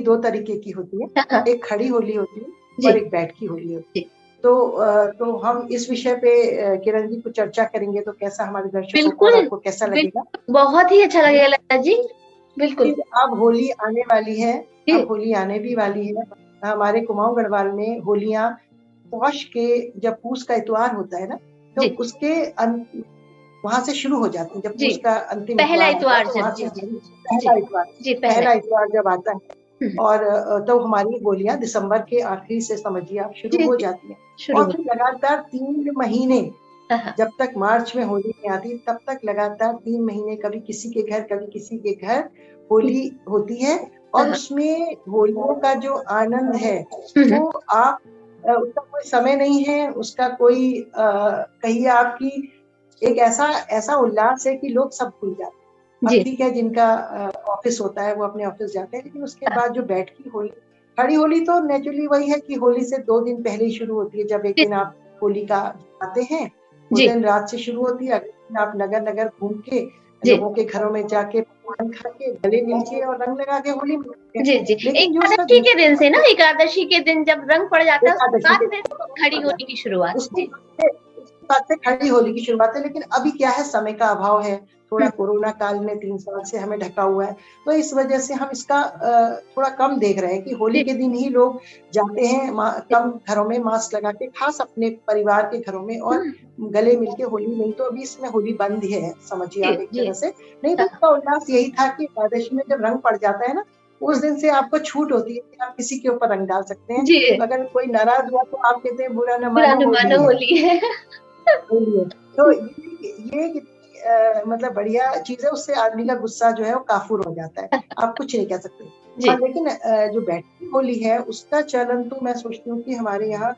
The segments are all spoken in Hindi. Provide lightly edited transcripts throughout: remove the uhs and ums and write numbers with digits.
दो तरीके की होती है, हाँ, एक खड़ी होली होती है जी और एक बैठ की होली होती है। जी, तो हम इस विषय पे किरण जी कुछ चर्चा करेंगे, तो कैसा हमारे दर्शकों को और बिल्कुल आपको कैसा लगेगा? बिल्कुल, बहुत ही अच्छा लगेगा लता जी, बिल्कुल। फिर अब होली आने वाली है, अब जी होली आने भी वाली है। हमारे कुमाऊं गढ़वाल में होलियां पौष के, जब पूस का इतवार होता है ना, तो जी उसके वहां से शुरू हो जाती है। जब जी, पूस का अंतिम पहला इतवार आता है इतवार तो जब, वहां से जी जी हमारी जी पहला इतवार, जी, पहला। पहला इतवार जब आता है, हम्म, और तो हमारी होलियां दिसंबर के आखिरी से समझिए आप शुरू जी हो जी, जाती हैं। शुरू और हो। फिर लगातार 3 महीने, हाँ हाँ, जब तक मार्च में होली नहीं आती तब तक लगातार 3 महीने कभी किसी के घर कभी किसी के घर होली होती है। हाँ और हाँ, उसमें होलियों का जो आनंद है हम्म, वो आप उसका कोई समय नहीं है, उसका कोई कहिए आपकी एक ऐसा ऐसा उल्लास है कि लोग सब भूल जाते हैं। अब जी ठीक है, जिनका ऑफिस होता है वो अपने ऑफिस जाते हैं, लेकिन उसके हाँ, बाद जो बैठ की होली, खड़ी होली तो नेचुरली वही है कि होली से 2 दिन पहले ही शुरू होती है। जब एक जी दिन आप होली का आते हैं, उस जी दिन रात से शुरू होती है, अगले दिन आप नगर नगर घूम के जी लोगों के घरों में जाके पकवान खा के गले मिल के और रंग लगा के होली मनाते हैं। जी जी, लेकिन जो उसका एकादशी के दिन से ना, दूसरा एकादशी के दिन जब रंग पड़ जाता है उसके एकादशी बाद के से खड़ी होली की शुरुआत। उसके जी, उसके बाद से खड़ी होली की शुरुआत है। लेकिन अभी क्या है, समय का अभाव है, थोड़ा हम्म, कोरोना काल ने 3 साल से हमें ढका हुआ है, तो इस वजह से हम इसका थोड़ा कम देख रहे हैं कि होली जी के दिन ही लोग जाते हैं जी, कम घरों में मास्क लगा के, खास अपने परिवार के घरों में, और गले मिलके होली। नहीं तो अभी इसमें होली बंद ही है, समझिए जी आप एक जी, तरह से। नहीं तो हाँ, इसका उल्लास यही था कि एकादशी में जब रंग पड़ जाता है ना, उस दिन से आपको छूट होती है कि आप किसी के ऊपर रंग डाल सकते हैं। जी, अगर कोई नाराज हुआ तो आप कहते हैं बुरा न मानो, बुरानुमानो होली है, होली है। होली है। तो ये कितनी मतलब बढ़िया चीज है, उससे आदमी का गुस्सा जो है वो काफूर हो जाता है, आप कुछ नहीं कह सकते। हाँ, जी लेकिन जो बैठकी होली है उसका चलन तो मैं सोचती हूँ कि हमारे यहाँ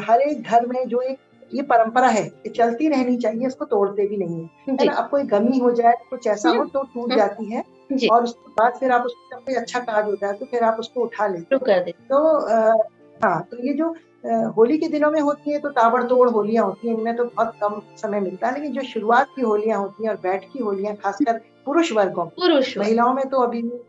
हर एक घर में जो एक ये परंपरा है ये चलती रहनी चाहिए, इसको तोड़ते भी नहीं है जी, ना। अब कोई गमी हो जाए, कुछ ऐसा हो हम्म, तो टूट हम्म, जाती है, जी, और उसके बाद फिर आप उसको, जब कोई अच्छा कार्य होता है तो फिर आप उसको उठा लेते शुरू हैं। कर दे। तो हाँ, तो ये जो होली के दिनों में होती है तो ताबड़तोड़ होलियां होती हैं, इनमें तो बहुत कम समय मिलता है। लेकिन जो शुरुआत की होलियां होती हैं और बैठ की होलियां, खासकर पुरुष वर्गों में, पुरुष वर्ग, महिलाओं में तो अभी भी,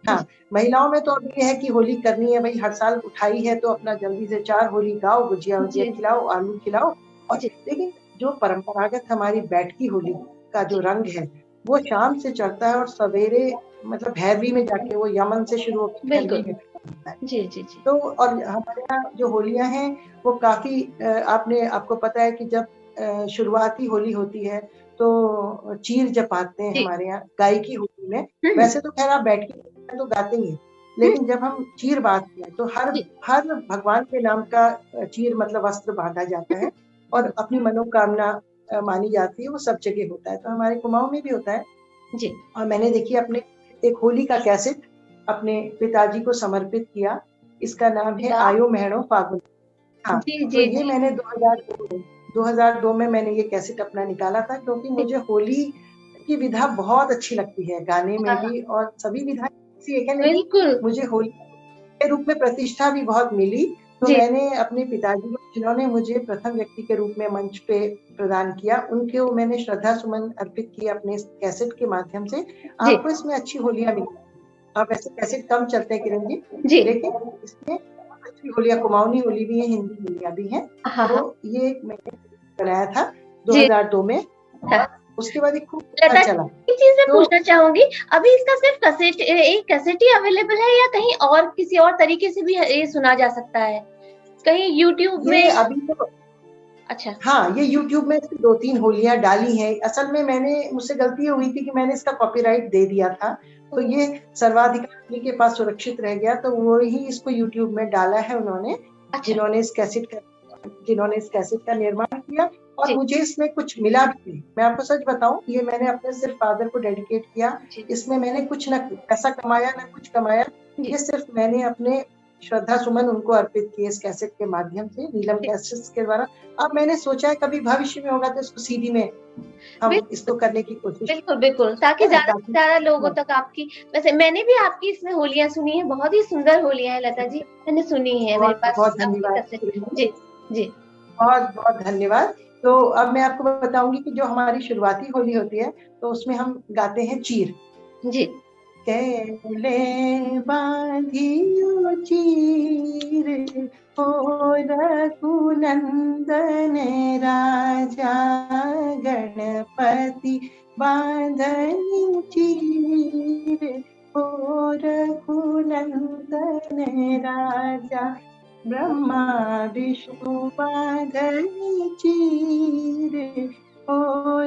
हाँ, जी महिलाओं में तो अभी ये है कि होली करनी है भाई, हर साल उठाई है तो अपना जल्दी से 4 होली गाओ, गुजिया वुजिया जी खिलाओ, आलू खिलाओ। और जी लेकिन जो परंपरागत हमारी बैठकी होली का जो जी, रंग है वो शाम से चढ़ता है और सवेरे, मतलब भैरवी में जाके वो यमन से शुरू होकर भैरवी बिल्कुल, में खत्म होता है। जी जी जी तो और हमारे यहाँ जो होलियां हैं वो काफी आपको पता है कि जब शुरुआती होली होती है तो चीर जपाते हैं जी, हमारे यहाँ गाय की होली में। हम्म वैसे तो खैर आप बैठ के तो गाते ही हैं, हम्म, लेकिन जब हम चीर बांधते हैं तो हर जी, हर भगवान के नाम का चीर मतलब वस्त्र बांधा जाता है, और अपनी मनोकामना मानी जाती है, वो सब जगह होता है, तो हमारे कुमाऊं में भी होता है। जी, और मैंने देखिए अपने एक होली का कैसेट अपने पिताजी को समर्पित किया। इसका नाम है वाह, आयो महणो फागुन। हाँ, जी तो जी ये जी मैंने 2002 में मैंने ये कैसेट अपना निकाला था, क्योंकि जी, मुझे होली की विधा बहुत अच्छी लगती है, गाने में हाँ, भी और सभी विधाएं ऐसी एक है, लेकिन बिल्कुल, मुझे होली के रूप में प्रतिष्ठा भी बहुत मिली। तो जी मैंने अपने पिताजी को, जिन्होंने मुझे प्रथम व्यक्ति के रूप में मंच पे प्रदान किया, उनको मैंने श्रद्धा सुमन अर्पित किए अपने इस कैसेट के माध्यम से। जी आपको इसमें अच्छी होलियां मिली। अब ऐसे कैसेट कम चलते हैं किरण जी, जी, लेकिन इसमें बहुत अच्छी होलियां, कुमाऊनी होली भी है, हिंदी होलियां भी हैं। हाँ तो हाँ, ये मैंने बनाया था जी 2002 में, हाँ। और उसके बाद ये खूब अच्छा लता चला। जी, एक चीज मैं तो पूछना चाहूंगी, अभी इसका सिर्फ कैसेट, एक कैसेट ही अवेलेबल है या कहीं और किसी और तरीके से भी ये सुना जा सकता है, कहीं यूट्यूब में? ये अभी तो, अच्छा, हाँ, ये यूट्यूब में इसकी 2-3 होलियां डाली हैं। असल में मुझसे गलती हुई थी कि मैंने इसका कॉपीराइट दे दिया था, तो ये सर्वाधिकार के पास सुरक्षित रह गया, तो वो ही इसको यूट्यूब में डाला है उन्होंने, अच्छा, जिन्होंने जिन्होंने इस कैसेट का निर्माण किया। और जी मुझे इसमें कुछ मिला भी नहीं, मैं आपको सच बताऊं, ये मैंने अपने सिर्फ फादर को डेडिकेट किया। जी इसमें मैंने कुछ ना पैसा कमाया ना कुछ कमाया, जी ये सिर्फ मैंने अपने श्रद्धा सुमन उनको अर्पित किए इस कैसेट के माध्यम से, नीलम जी, कैसेट्स के द्वारा। अब मैंने सोचा है कभी भविष्य में होगा तो इसको सीडी में हम बिल्कुल इसको करने की कोशिश, बिल्कुल बिल्कुल, ताकि है ना, ज्यादा से ताकि ज्यादा लोगों हाँ, तक आपकी, वैसे मैंने भी आपकी इसमें होलियां सुनी है, बहुत ही सुंदर होलियां है लता जी, मैंने सुनी है, मेरे बहुत पास बहुत आपकी धन्यवाद कैसेट। किरण जी, जी जी बहुत बहुत धन्यवाद। तो अब मैं आपको बताऊंगी कि जो हमारी शुरुआती होली होती है तो उसमें हम गाते हैं चीर। जी कैले बांधियो चीर ओ रघुनंदन राजा गणपति बांधनी चीर ओ रघुनंदन राजा ब्रह्मा विष्णु बांधनी चीर ओ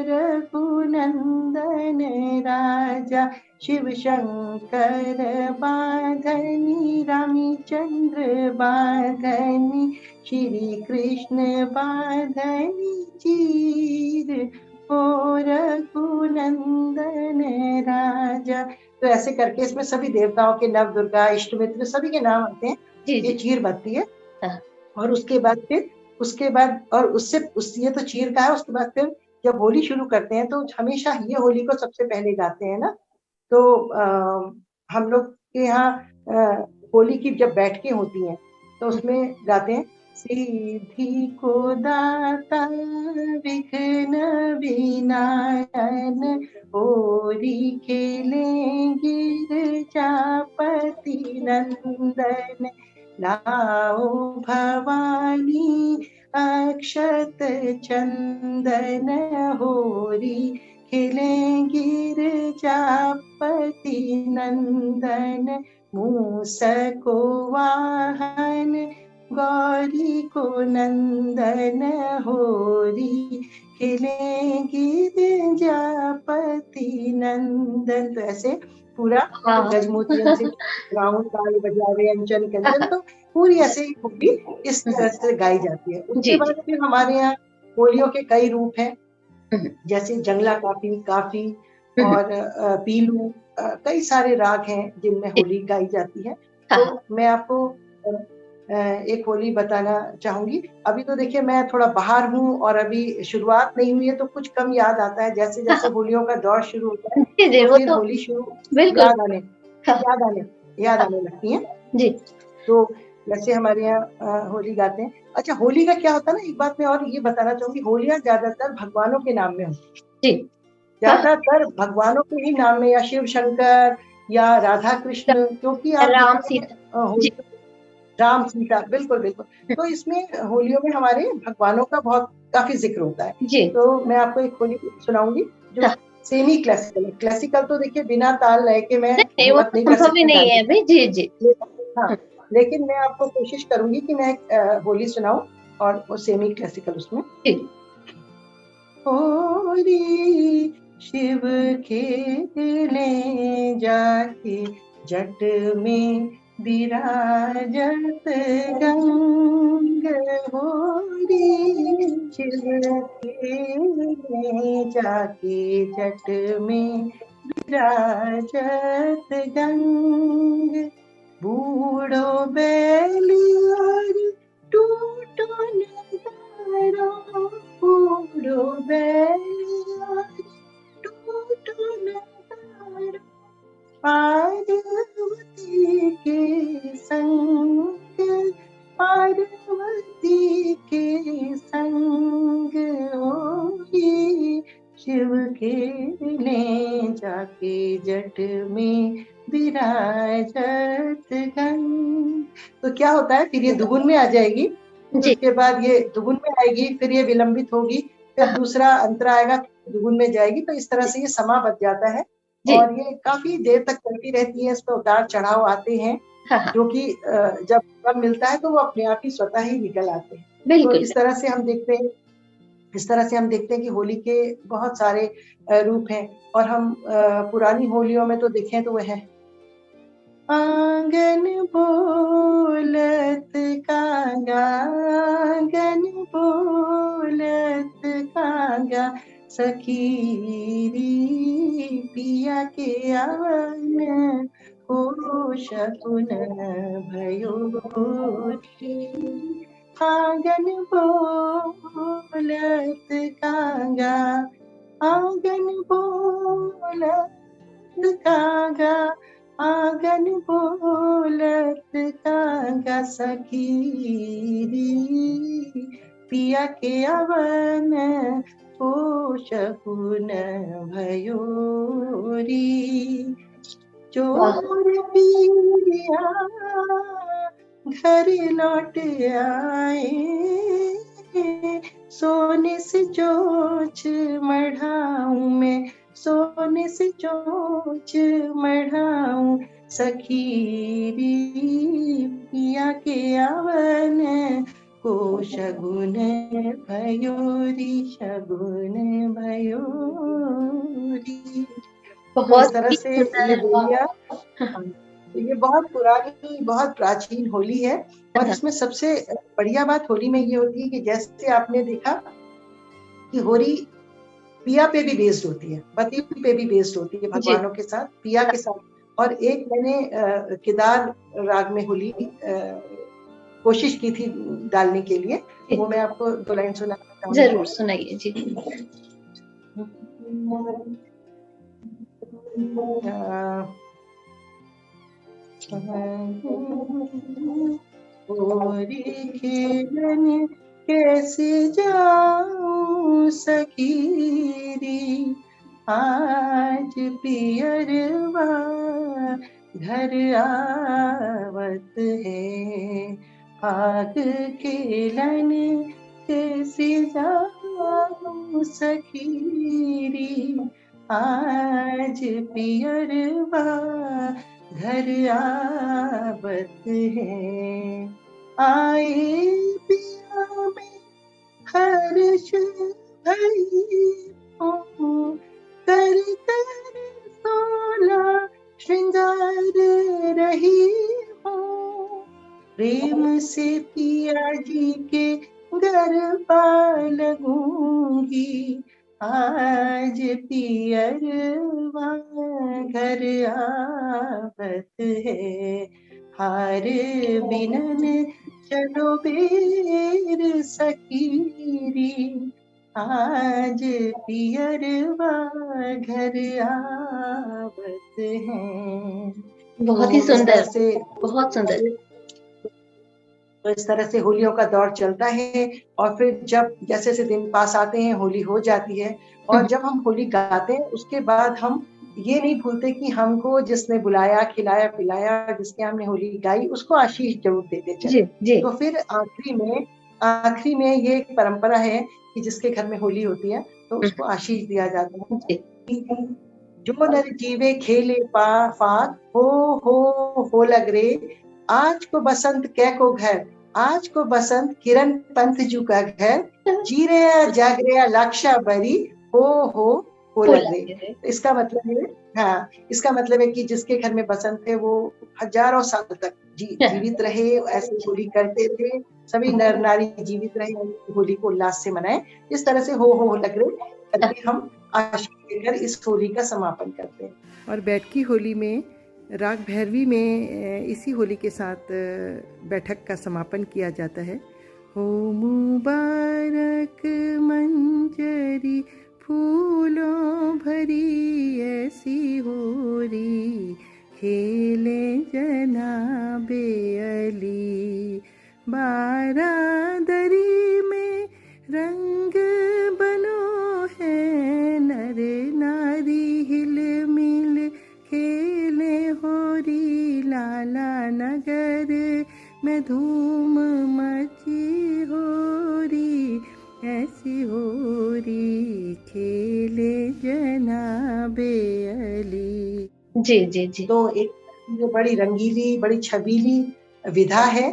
रघुनंदन राजा शिव शंकर बांधनी रामचंद्र बांधनी श्री कृष्ण बांधनी चीर ओ रघुनंदन राजा। तो ऐसे करके इसमें सभी देवताओं के, नव दुर्गा, इष्ट मित्र, सभी के नाम आते हैं। ये चीर बनती है। और उसके बाद और उससे ये तो चीर का है। उसके बाद फिर जब होली शुरू करते हैं तो हमेशा ये होली को सबसे पहले गाते हैं ना। तो हम लोग के यहाँ होली की जब बैठकें होती हैं तो उसमें गाते हैं, सिद्धि को दाता विघ्न विनायन होरी खेलें गिरजापति नंदन लाओ भवानी अक्षत चंदन होरी खेलें गिरजापति नंदन मूस को वाहन गौरी को नंदन होरी खेलें गिरजापति नंदन। तो ऐसे पूरा गजमोतियन से राउंड ताल बजावे अंचन कंचन, तो पूरी ऐसे ही होली इस तरह से गाई जाती है। उसके बाद फिर हमारे यहाँ होलियों के कई रूप हैं, जैसे जंगला काफी और पीलू, कई सारे राग हैं जिनमें होली गाई जाती है। तो मैं आपको एक होली बताना चाहूंगी। अभी तो देखिए मैं थोड़ा बाहर हूँ और अभी शुरुआत नहीं हुई है, तो कुछ कम याद आता है। जैसे जैसे होलियों का दौर शुरू होता है तो फिर होली शुरू याद आने लगती है जी। तो जैसे हमारे यहाँ होली गाते हैं। अच्छा, होली का क्या होता है ना, एक बात मैं और ये बताना चाहूंगी, होलियां ज्यादातर भगवानों के नाम में होती है, ज्यादातर भगवानों के ही नाम में, या शिव शंकर या राधा कृष्ण, क्योंकि आप राम सीता, बिल्कुल बिल्कुल। तो इसमें होलियों में हमारे भगवानों का काफी जिक्र होता है। तो मैं आपको एक होली सुनाऊंगी जो सेमी क्लासिकल है। क्लासिकल तो देखिए बिना ताल लय के मैं हिम्मत नहीं कर सकती जी। हाँ, लेकिन मैं आपको कोशिश करूंगी कि मैं होली सुनाऊं और वो सेमी क्लासिकल उसमें। होली शिव खेले जाके जट में विराजत गंग होरी शिव खेले जाके जट में विराजत गंग बूढ़ो बैल और टूटो नगाड़ो बूढ़ो बैल और टूटो नगाड़ो पार्वती के संग होली शिव खेले जाके जट में विराजत गंग। तो क्या होता है, फिर ये दुगुन में आ जाएगी, उसके बाद ये दुगुन में आएगी, फिर ये विलंबित होगी, फिर दूसरा अंतरा आएगा, दुगुन में जाएगी। तो इस तरह से ये समा बच जाता है और ये काफी देर तक चलती रहती है। इस पर उतार चढ़ाव आते हैं जो कि जब कब मिलता है तो वो अपने आप ही स्वतः ही निकल आते हैं। तो इस तरह से हम देखते हैं कि होली के बहुत सारे रूप हैं। और हम पुरानी होलियों में तो देखें तो वह है, आंगन बोलत कागा आंगन बोलत कागा सखीरी पिया के आवन हो शकुन भयो आंगन बोलत कागा आंगन बोलत कागा आंगन बोलत कागा सखीरी पिया के अवन हो शकुन भयोरी चोर पिया घर लौट आए, सोने से चोंच मढ़ाऊं मैं, सोने से चोंच मढ़ाऊं, सखीरी पिया के आवन को शगुन भयोरी, शगुन भयोरी। तो इस तरह से ये होलियां, तो ये बहुत पुरानी बहुत प्राचीन होली है। और इसमें सबसे बढ़िया बात होली में ये होती है कि जैसे आपने देखा कि होली पिया पे भी बेस्ड होती है, पति पे भी बेस्ड होती है, भगवानों के साथ, पिया के साथ। और एक मैंने केदार राग में होली कोशिश की थी डालने के लिए, वो मैं आपको 2 लाइन सुनाना चाहूंगी। जरूर सुनाइए जी। होरी खेलन कैसे जाऊं सखीरी, आज पियरवा घर आवत है, आग खेलन कैसे जाऊं सखीरी, आज पियरवा घर आवत है, आए पिया में हर्ष भई हूँ, कर कर सोला श्रृंगार रही हूँ, प्रेम से पिया जी के गरबा लगूंगी, आज पियरवा घर आवत है, हार बिनन चलो बेर सखीरी, आज पियरवा घर आवत है। बहुत ही सुंदर से, बहुत सुंदर। तो इस तरह से होलियों का दौर चलता है। और फिर जब जैसे जैसे दिन पास आते हैं, होली हो जाती है, और जब हम होली गाते हैं उसके बाद हम ये नहीं भूलते कि हमको जिसने बुलाया, खिलाया पिलाया, जिसके हमने होली गाई, उसको आशीष जरूर देते चले। तो फिर आखिरी में ये एक परंपरा है कि जिसके घर में होली होती है तो उसको आशीष दिया जाता है। जो नर जीवे खेले फाग, हो लग रे, आज को बसंत कै को घर, आज को बसंत किरण पंथ जू का घर, जी रहा जाग रहा लाक्षा बरी, हो लग रे। इसका मतलब है, हाँ, इसका मतलब है कि जिसके घर में बसंत है वो हजारों साल तक जीवित रहे, ऐसे होली करते थे, सभी नर नारी जीवित रहे, होली को उल्लास से मनाए। इस तरह से हो लग रे करके हम आशीष देकर इस होली का समापन करते हैं। और बैठकी होली में राग भैरवी में इसी होली के साथ बैठक का समापन किया जाता है। हो मुबारक मंजरी फूलों भरी ऐसी होली, खेले जनाबे अली, बारादरी में रंग बनो है, नर नारी हिल मिल खेले होरी, लाला नगर में धूम मची होरी, ऐसी होरी खेले जनाबे अली। जी। तो एक ये बड़ी रंगीली, बड़ी छबीली विधा है।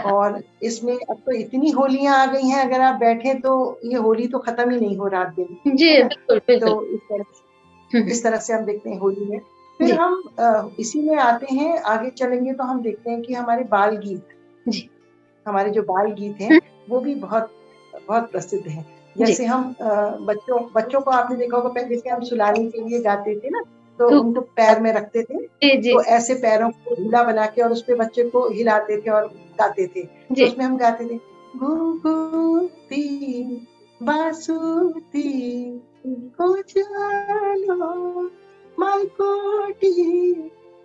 और इसमें अब तो इतनी होलियां आ गई हैं, अगर आप बैठे तो ये होली तो खत्म ही नहीं हो रात दिन। जी बिल्कुल। तो इस तरह से हम देखते हैं होली में। फिर हम इसी में आते हैं, आगे चलेंगे तो हम देखते हैं कि हमारे बाल गीत, हमारे जो बाल गीत हैं वो भी बहुत बहुत प्रसिद्ध हैं। जैसे हम बच्चों को आपने देखा होगा, पहले से हम सुलाने के लिए गाते थे ना, तो उनको पैर में रखते थे, तो ऐसे पैरों को ढीला बना के और उसपे बच्चे को हिलाते थे और गाते थे। तो उसमें हम गाते थे, घुघुती बासुती को जानो, मालकोटी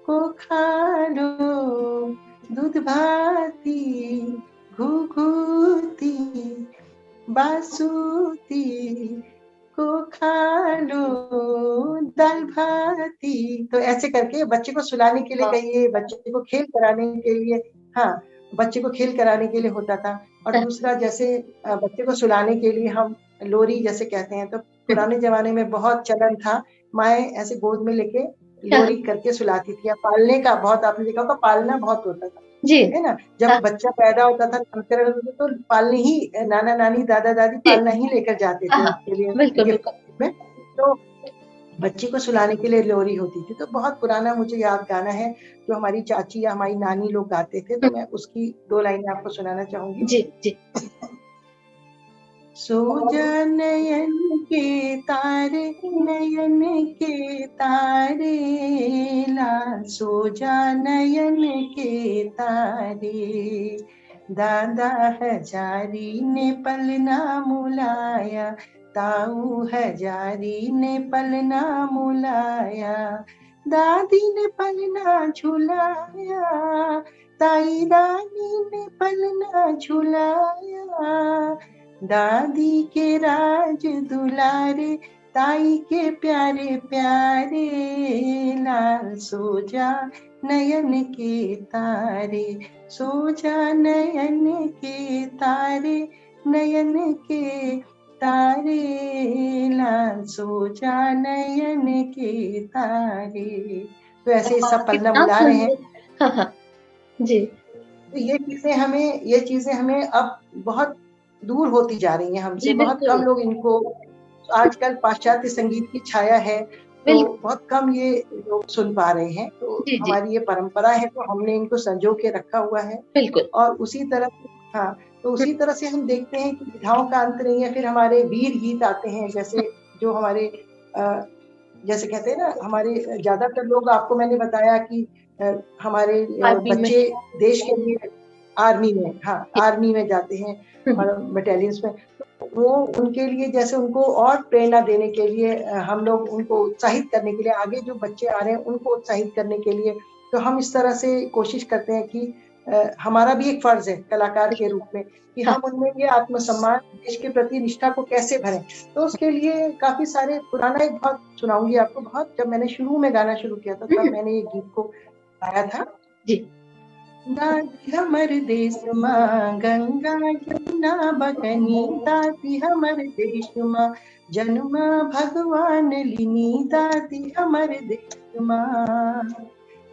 को खा लो, दूध भाती घुघुती बासुती को खा लो, दाल भाती, तो ऐसे करके बच्चे को सुलाने के लिए कहिए, बच्चे को खेल कराने के लिए, हाँ, बच्चे को खेल कराने के लिए होता था। और दूसरा जैसे बच्चे को सुलाने के लिए हम लोरी जैसे कहते हैं, तो पुराने जमाने में बहुत चलन था, माएँ ऐसे गोद में लेके लोरी करके सुलाती थी। या पालने का बहुत आपने देखा होगा, पालना बहुत होता था, जी है ना? जब बच्चा पैदा होता था, नामकरण होता था, तो पालने ही नाना-नानी, दादा-दादी जी। पालना ही लेकर जाते थे उसके लिए बिल्कुल, गिफ्ट बिल्कुल। में। तो बच्चे को सुलाने के लिए लोरी होती थी। तो बहुत पुराना मुझे याद गाना है, जो हमारी चाची या हमारी नानी लोग गाते थे, तो मैं उसकी 2 लाइनें आपको सुनाना चाहूँगी। जी, जी। सो जा नयन के तारे, नयन के तारे, ला सो जा नयन के तारे, दादा हजारी ने पलना मुलाया, ताऊ हजारी ने पलना मुलाया, दादी ने पलना झुलाया, ताई रानी ने पलना झुलाया, दादी के राज दुलारे, ताई के प्यारे प्यारे, लाल सो जा नयन के तारे, सो जा नयन के तारे, नयन के तारे, लाल सो जा नयन के तारे। तो ऐसे सब पलना कितना बुला रहे हैं। सुंदर। हाँ, हाँ। जी। तो ये चीजें हमें अब बहुत दूर होती जा रही हैं हमसे। जी, बहुत कम बिल्कुल। लोग इनको, आजकल पाश्चात्य संगीत की छाया है, तो बिल्कुल। बहुत कम ये लोग सुन पा रहे हैं। तो जी, जी। हमारी ये परंपरा है, तो हमने इनको संजो के रखा हुआ है। बिल्कुल। और उसी तरह हाँ, तो उसी तरह से हम देखते हैं कि विधाओं का अंत नहीं है। फिर हमारे वीर गीत आते हैं, जैसे जो हमारे जैसे कहते हैं ना, हमारे ज़्यादातर लोग, आपको मैंने बताया कि हमारे आर्मी में। बच्चे देश के लिए आर्मी में, हाँ, जी। आर्मी में जाते हैं हुँ, और बटालियंस में। तो वो उनके लिए, जैसे उनको और प्रेरणा देने के लिए हम लोग उनको उत्साहित करने के लिए, आगे जो बच्चे आ रहे हैं उनको उत्साहित करने के लिए, तो हम इस तरह से कोशिश करते हैं कि हमारा भी एक फर्ज है कलाकार के रूप में कि हाँ। हम उनमें ये आत्मसम्मान, देश के प्रति निष्ठा को कैसे भरें। तो उसके लिए काफ़ी सारे, पुराना एक बहुत सुनाऊँगी आपको, बहुत जब मैंने शुरू में गाना शुरू किया था, तब मैंने ये गीत को गाया था। जी। दादी हमर देश माँ गंगा जमुना बहनी, दादी हमर देश माँ जन्मा भगवान लिनी, दादी हमर देश माँ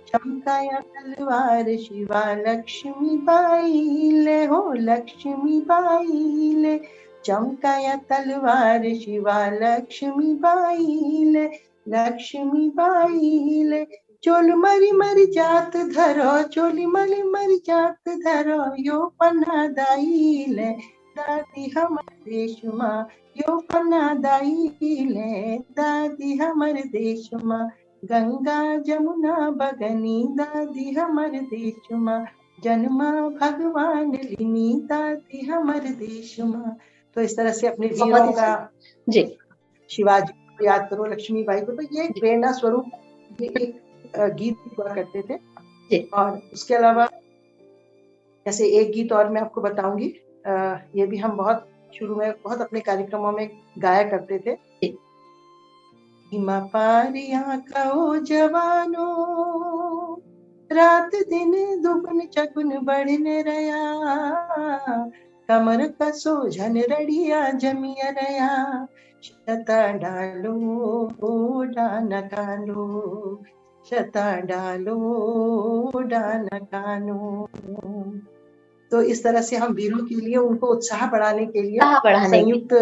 चमकाया तलवार शिवा लक्ष्मी बाई ले, हो लक्ष्मी बाई ले, चमकाया तलवार शिवा लक्ष्मी बाई ले, लक्ष्मी बाई ले, चोल मरी मरी जात धरो, चोली मरी मरी जात धरो, यो पन्ना दाई ले, दादी हमर देश माँ यो पन्ना दाई ले, दादी हमर देश माँ गंगा जमुना बगनी, दादी हमर देश माँ जन्मा भगवान लिनी, दादी हमर देश माँ। तो इस तरह से अपने बहुत वीरों ही का, जी। शिवाजी को याद करो, लक्ष्मीबाई को, तो ये एक जी। प्रेरणा स्वरूप ये एक गीत हुआ करते थे। जी। और उसके अलावा जैसे एक गीत और मैं आपको बताऊंगी, ये भी हम बहुत शुरू में बहुत अपने कार्यक्रमों में गाया करते थे। जी। सीमा पारियां कहो जवानो, रात दिन दुगुन चगुन बढ़ने रया, कमर कसो झन रड़िया जमिया रया, शता डालो डान कानो, शता डालो डान कानो। तो इस तरह से हम वीरों के लिए, उनको उत्साह बढ़ाने के लिए बढ़ाने के। संयुक्त,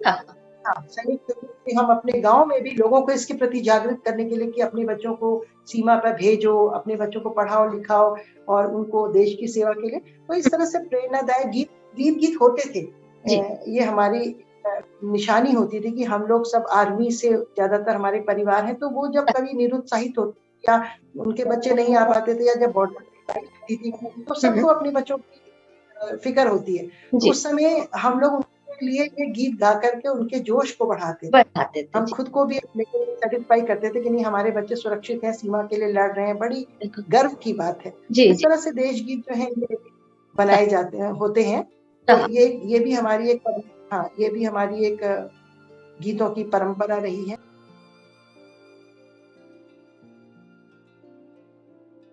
हाँ। हाँ, संयुक्त रूप से हम अपने गांव में भी लोगों को इसके प्रति जागृत करने के लिए कि अपने बच्चों को सीमा पर भेजो, अपने बच्चों को पढ़ाओ लिखाओ और उनको देश की सेवा के लिए। तो इस तरह से प्रेरणादायक गीत, वीर गीत होते थे। जी। ये हमारी निशानी होती थी कि हम लोग सब आर्मी से, ज्यादातर हमारे परिवार हैं, तो वो जब कभी निरुत्साहित होते या उनके बच्चे नहीं आ पाते थे, या जब बॉर्डर होती थी, तो सबको अपने बच्चों की फिक्र होती है। तो जी। उस समय हम लोग उनके लिए ये गीत गा करके उनके जोश को बढ़ाते थे। बढ़ाते थे। हम जी। खुद को भी अपने को सेटिस्फाई करते थे कि नहीं, हमारे बच्चे सुरक्षित हैं, सीमा के लिए लड़ रहे हैं, बड़ी बिल्कुल। गर्व की बात है। जी, इस जी। तरह से देश गीत जो है ये बनाए जाते हैं, होते हैं। तो ये भी हमारी एक, हाँ, ये भी हमारी एक गीतों की परंपरा रही है।